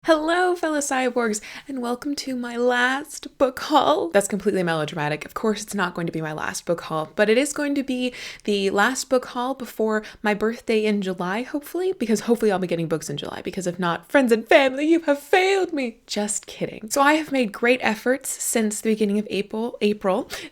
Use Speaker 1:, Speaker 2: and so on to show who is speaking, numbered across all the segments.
Speaker 1: Hello, fellow cyborgs, and welcome to my last book haul. That's completely melodramatic. Of course, it's not going to be my last book haul, but it is going to be the last book haul before my birthday in July, hopefully, because hopefully I'll be getting books in July, because if not, friends and family, you have failed me. Just kidding. So I have made great efforts since the beginning of April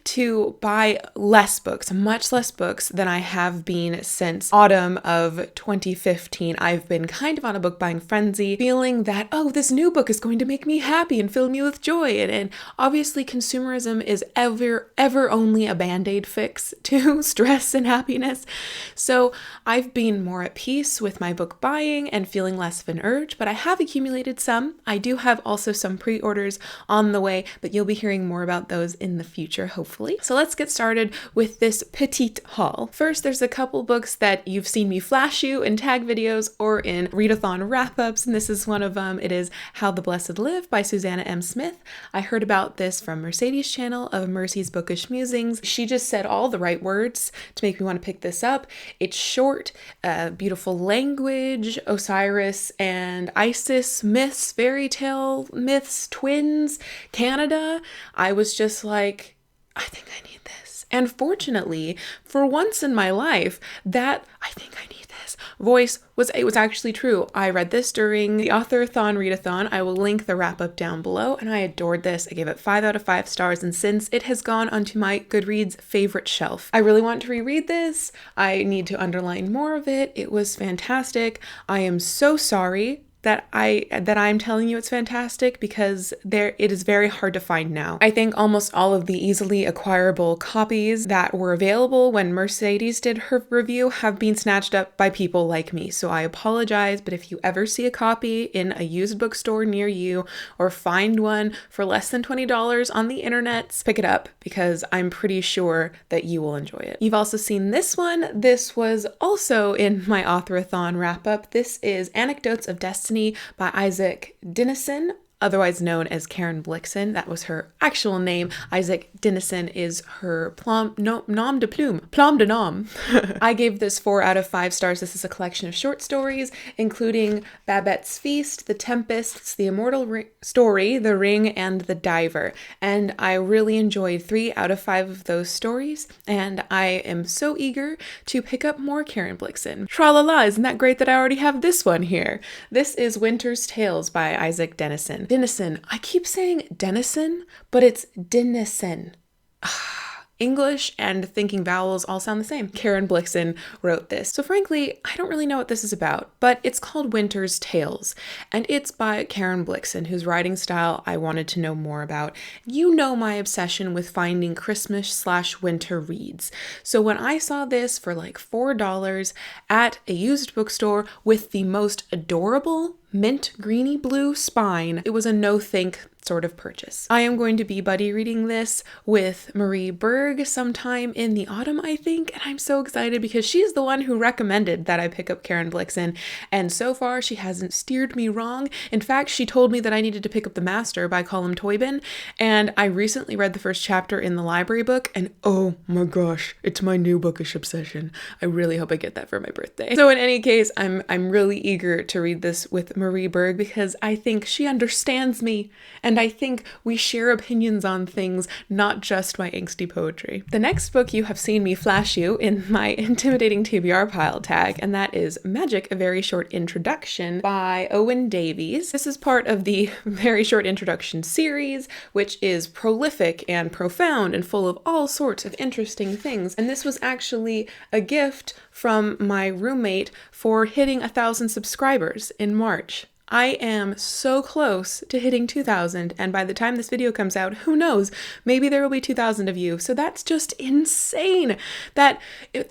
Speaker 1: to buy less books, much less books than I have been since autumn of 2015. I've been kind of on a book buying frenzy, feeling that, oh, this new book is going to make me happy and fill me with joy. And obviously consumerism is ever only a band-aid fix to stress and happiness. So I've been more at peace with my book buying and feeling less of an urge, but I have accumulated some. I do have also some pre-orders on the way, but you'll be hearing more about those in the future, hopefully. So let's get started with this petite haul. First, there's a couple books that you've seen me flash you in tag videos or in readathon wrap-ups, and this is one of them. It is How the Blessed Live by Susanna M. Smith. I heard about this from Mercedes' channel of Mercy's Bookish Musings. She just said all the right words to make me want to pick this up. It's short, beautiful language, Osiris and Isis myths, fairy tale myths, twins, Canada. I was just like, I think I need this. And fortunately, for once in my life, that I think I need this voice was actually true. I read this during the Author-a-thon readathon. I will link the wrap-up down below, and I adored this. I gave it 5 out of 5 stars, and since it has gone onto my Goodreads favorite shelf. I really want to reread this. I need to underline more of it. It was fantastic. I am so sorry that I'm telling you it's fantastic, because it is very hard to find now. I think almost all of the easily acquirable copies that were available when Mercedes did her review have been snatched up by people like me. So I apologize, but if you ever see a copy in a used bookstore near you or find one for less than $20 on the internet, pick it up, because I'm pretty sure that you will enjoy it. You've also seen this one. This was also in my Author-a-thon wrap-up. This is Anecdotes of Destiny by Isaac Dinesen, otherwise known as Karen Blixen. That was her actual name. Isaac Dinesen is her nom de nom. I gave this 4 out of 5 stars. This is a collection of short stories, including Babette's Feast, The Tempests, The Immortal Story, The Ring, and The Diver. And I really enjoyed 3 out of 5 of those stories, and I am so eager to pick up more Karen Blixen. Tra-la-la, isn't that great that I already have this one here? This is Winter's Tales by Isaac Dinesen. I keep saying Denison, but it's Dinesen. English and thinking vowels all sound the same. Karen Blixen wrote this. So frankly, I don't really know what this is about, but it's called Winter's Tales, and it's by Karen Blixen, whose writing style I wanted to know more about. You know my obsession with finding Christmas/winter reads. So when I saw this for like $4 at a used bookstore with the most adorable mint greeny blue spine, it was a no-think sort of purchase. I am going to be buddy reading this with Marie Berg sometime in the autumn, I think, and I'm so excited because she's the one who recommended that I pick up Karen Blixen, and so far she hasn't steered me wrong. In fact, she told me that I needed to pick up The Master by Colm Toibin, and I recently read the first chapter in the library book, and oh my gosh, it's my new bookish obsession. I really hope I get that for my birthday. So in any case, I'm really eager to read this with Marie Berg, because I think she understands me, and I think we share opinions on things, not just my angsty poetry. The next book you have seen me flash you in my intimidating TBR pile tag, and that is Magic, A Very Short Introduction by Owen Davies. This is part of the Very Short Introduction series, which is prolific and profound and full of all sorts of interesting things. And this was actually a gift from my roommate for hitting 1,000 subscribers in March. I am so close to hitting 2,000, and by the time this video comes out, who knows, maybe there will be 2,000 of you. So that's just insane that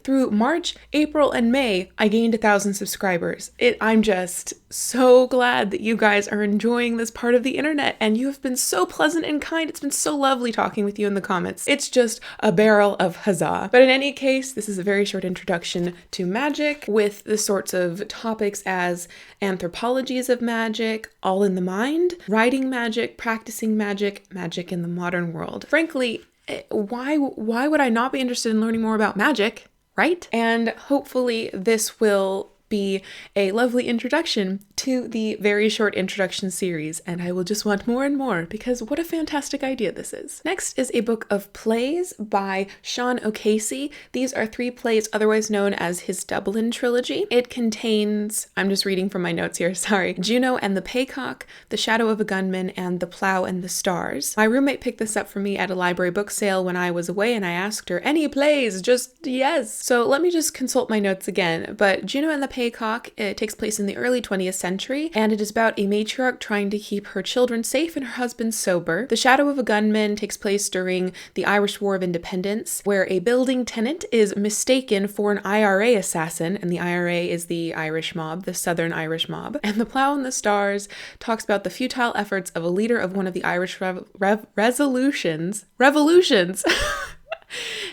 Speaker 1: through March, April, and May, I gained 1,000 subscribers. I'm just so glad that you guys are enjoying this part of the internet, and you have been so pleasant and kind. It's been so lovely talking with you in the comments. It's just a barrel of huzzah. But in any case, this is a very short introduction to magic with the sorts of topics as anthropologies of magic, all in the mind, writing magic, practicing magic, magic in the modern world. Frankly, why would I not be interested in learning more about magic, right? And hopefully this will be a lovely introduction to the very short introduction series, and I will just want more and more because what a fantastic idea this is. Next is a book of plays by Sean O'Casey. These are 3 plays otherwise known as his Dublin Trilogy. It contains, I'm just reading from my notes here, sorry, Juno and the Paycock, The Shadow of a Gunman, and The Plough and the Stars. My roommate picked this up for me at a library book sale when I was away, and I asked her, any plays? Just yes. So let me just consult my notes again, but Juno and the Paycock, it takes place in the early 20th century, and it is about a matriarch trying to keep her children safe and her husband sober. The Shadow of a Gunman takes place during the Irish War of Independence, where a building tenant is mistaken for an IRA assassin, and the IRA is the Irish mob, the Southern Irish mob. And The Plough and the Stars talks about the futile efforts of a leader of one of the Irish revolutions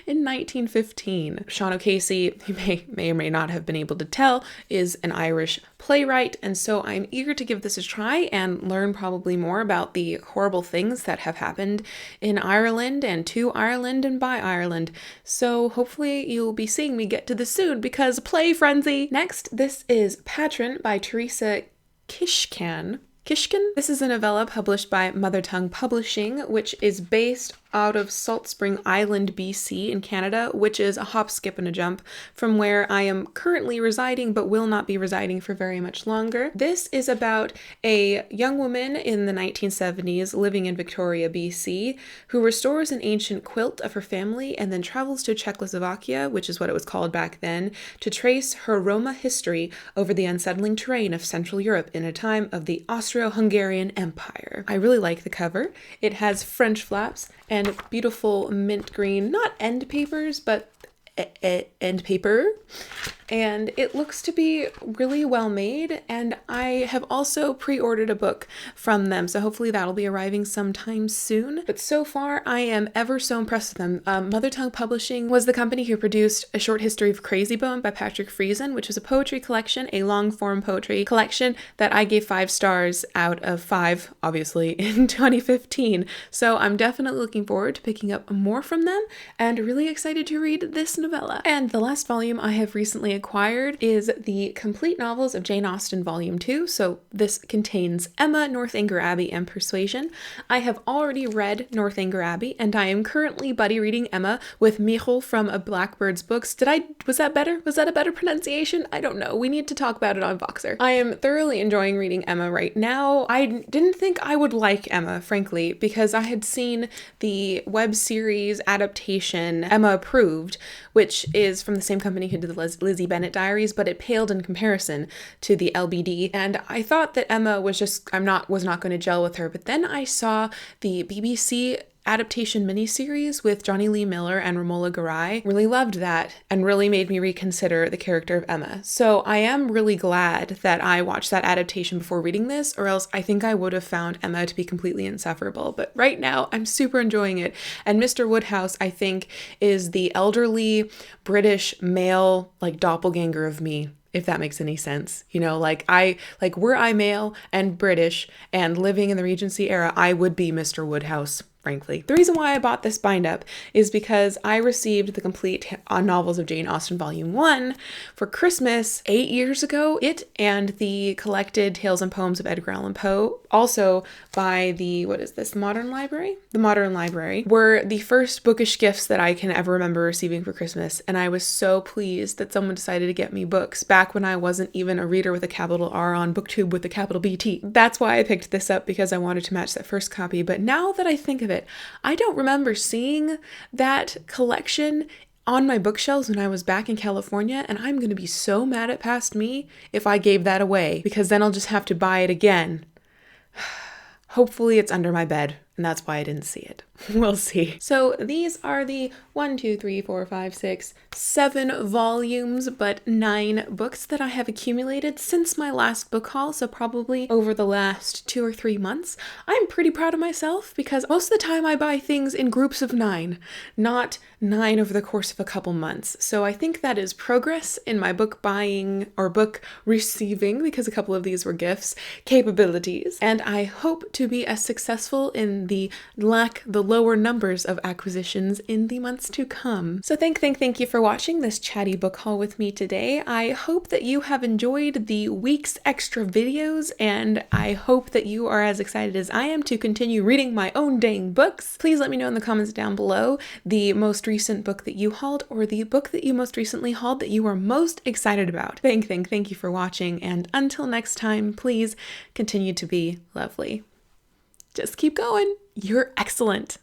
Speaker 1: in 1915. Sean O'Casey, you may or may not have been able to tell, is an Irish playwright, and so I'm eager to give this a try and learn probably more about the horrible things that have happened in Ireland and to Ireland and by Ireland. So hopefully you'll be seeing me get to this soon because play frenzy! Next, this is Patron by Teresa Kishkin. This is a novella published by Mother Tongue Publishing, which is based out of Salt Spring Island, BC in Canada, which is a hop, skip, and a jump from where I am currently residing, but will not be residing for very much longer. This is about a young woman in the 1970s living in Victoria, BC, who restores an ancient quilt of her family and then travels to Czechoslovakia, which is what it was called back then, to trace her Roma history over the unsettling terrain of Central Europe in a time of the Austro-Hungarian Empire. I really like the cover. It has French flaps and beautiful mint green, not end papers, but end paper. And it looks to be really well made, and I have also pre-ordered a book from them, so hopefully that'll be arriving sometime soon. But so far, I am ever so impressed with them. Mother Tongue Publishing was the company who produced A Short History of Crazy Bone by Patrick Friesen, which is a poetry collection, a long-form poetry collection that I gave 5 stars out of 5, obviously, in 2015. So I'm definitely looking forward to picking up more from them, and really excited to read this novella. And the last volume I have recently acquired is the complete novels of Jane Austen Volume 2. So this contains Emma, Northanger Abbey, and Persuasion. I have already read Northanger Abbey, and I am currently buddy reading Emma with Michal from A Blackbird's Books. Was that better? Was that a better pronunciation? I don't know. We need to talk about it on Voxer. I am thoroughly enjoying reading Emma right now. I didn't think I would like Emma, frankly, because I had seen the web series adaptation Emma Approved, which is from the same company who did the Lizzie Bennett Diaries, but it paled in comparison to the LBD. And I thought that Emma was not going to gel with her. But then I saw the BBC adaptation miniseries with Johnny Lee Miller and Romola Garai. Really loved that and really made me reconsider the character of Emma. So I am really glad that I watched that adaptation before reading this, or else I think I would have found Emma to be completely insufferable. But right now I'm super enjoying it. And Mr. Woodhouse, I think, is the elderly British male, like, doppelganger of me, if that makes any sense. You know, were I male and British and living in the Regency era, I would be Mr. Woodhouse, frankly. The reason why I bought this bind-up is because I received the complete novels of Jane Austen Volume 1 for Christmas 8 years ago. It and the collected Tales and Poems of Edgar Allan Poe, also by the Modern Library? The Modern Library, were the first bookish gifts that I can ever remember receiving for Christmas, and I was so pleased that someone decided to get me books back when I wasn't even a reader with a capital R on BookTube with a capital BT. That's why I picked this up, because I wanted to match that first copy. But now that I think of it, I don't remember seeing that collection on my bookshelves when I was back in California, and I'm going to be so mad at past me if I gave that away, because then I'll just have to buy it again. Hopefully it's under my bed, and that's why I didn't see it. We'll see. So these are the 7 volumes, but 9 books that I have accumulated since my last book haul, so probably over the last 2 or 3 months. I'm pretty proud of myself because most of the time I buy things in groups of 9, not 9 over the course of a couple months. So I think that is progress in my book buying or book receiving, because a couple of these were gifts, capabilities. And I hope to be as successful in and the lower numbers of acquisitions in the months to come. So thank you for watching this chatty book haul with me today. I hope that you have enjoyed the week's extra videos, and I hope that you are as excited as I am to continue reading my own dang books. Please let me know in the comments down below the most recent book that you hauled, or the book that you most recently hauled that you are most excited about. Thank you for watching, and until next time, please continue to be lovely. Just keep going. You're excellent.